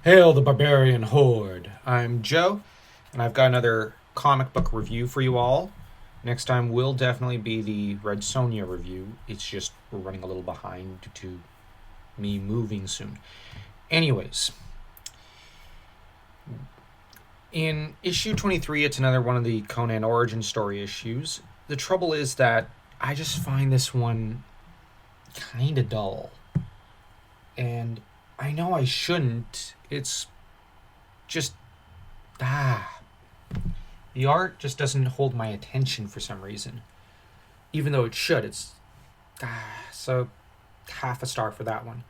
Hail the Barbarian Horde. I'm Joe, and I've got another comic book review for you all. Next time will definitely be the Red Sonja review. It's just we're running a little behind due to me moving soon. Anyways, in issue 23, it's another one of the Conan origin story issues. The trouble is that I just find this one kind of dull. And I know I shouldn't. It's just the art just doesn't hold my attention for some reason, even though it should. It's so half a star for that one.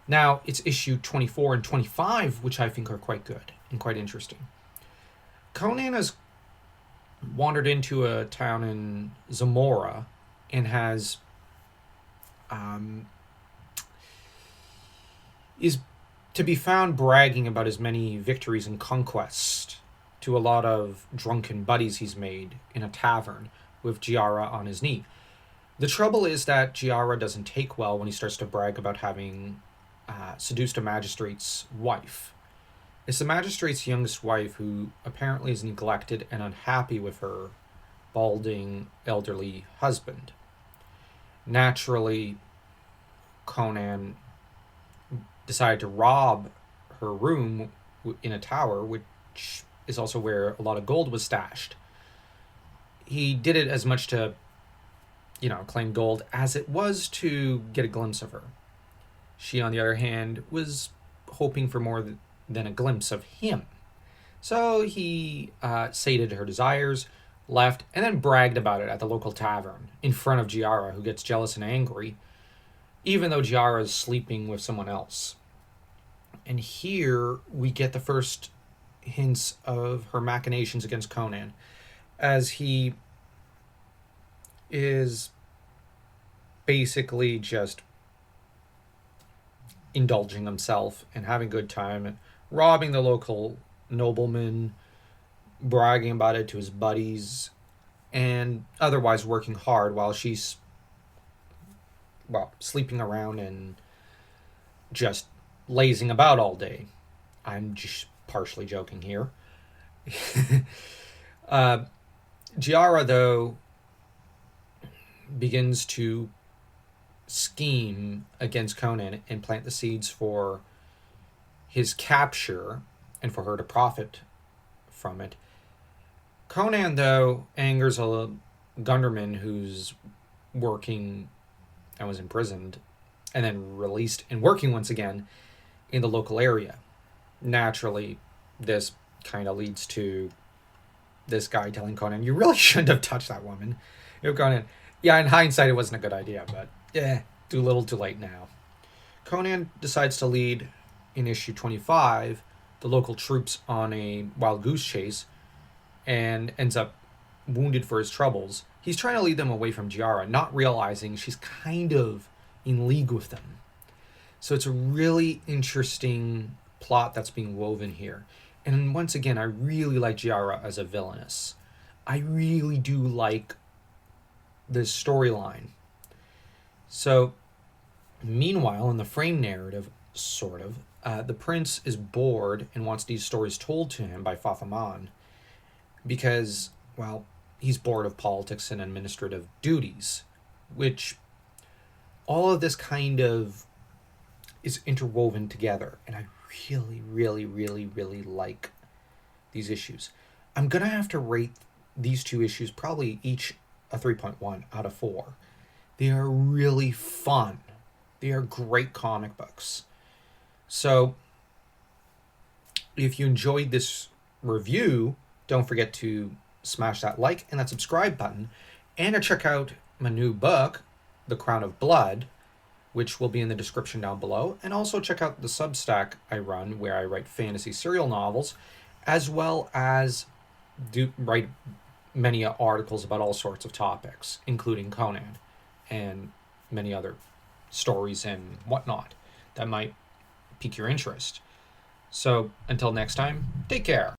Now it's issue 24 and 25, which I think are quite good and quite interesting. Conan has wandered into a town in Zamora and has is to be found bragging about his many victories and conquests to a lot of drunken buddies he's made in a tavern with Jiara on his knee. The trouble is that Jiara doesn't take well when he starts to brag about having seduced a magistrate's wife. It's the magistrate's youngest wife who apparently is neglected and unhappy with her balding elderly husband. Naturally, Conan decided to rob her room in a tower, which is also where a lot of gold was stashed. He did it as much to, claim gold as it was to get a glimpse of her. She, on the other hand, was hoping for more than a glimpse of him. So he sated her desires, left, and then bragged about it at the local tavern in front of Jiara, who gets jealous and angry, even though Jiara is sleeping with someone else. And here we get the first hints of her machinations against Conan, as he is basically just indulging himself and having a good time and robbing the local nobleman, bragging about it to his buddies, and otherwise working hard while she's sleeping around and just lazing about all day. I'm just partially joking here. Jiara, though, begins to scheme against Conan and plant the seeds for his capture and for her to profit from it. Conan, though, angers a gunderman who's working and was imprisoned and then released and working once again in the local area. Naturally, this kind of leads to this guy telling Conan, you really shouldn't have touched that woman. Conan, in hindsight, it wasn't a good idea, but too little too late now. Conan decides to lead, in issue 25, the local troops on a wild goose chase and ends up wounded for his troubles. He's trying to lead them away from Jiara, not realizing she's kind of in league with them. So it's a really interesting plot that's being woven here. And once again, I really like Jiara as a villainess. I really do like this storyline. So, meanwhile, in the frame narrative, the prince is bored and wants these stories told to him by Fathaman because, he's bored of politics and administrative duties, which all of this kind of is interwoven together, and I really, really, really, really like these issues. I'm going to have to rate these two issues probably each a 3.1 out of 4. They are really fun. They are great comic books. So, if you enjoyed this review, don't forget to smash that like and that subscribe button, and to check out my new book, The Crown of Blood, which will be in the description down below, and also check out the Substack I run, where I write fantasy serial novels, as well as write many articles about all sorts of topics, including Conan, and many other stories and whatnot that might pique your interest. So, until next time, take care.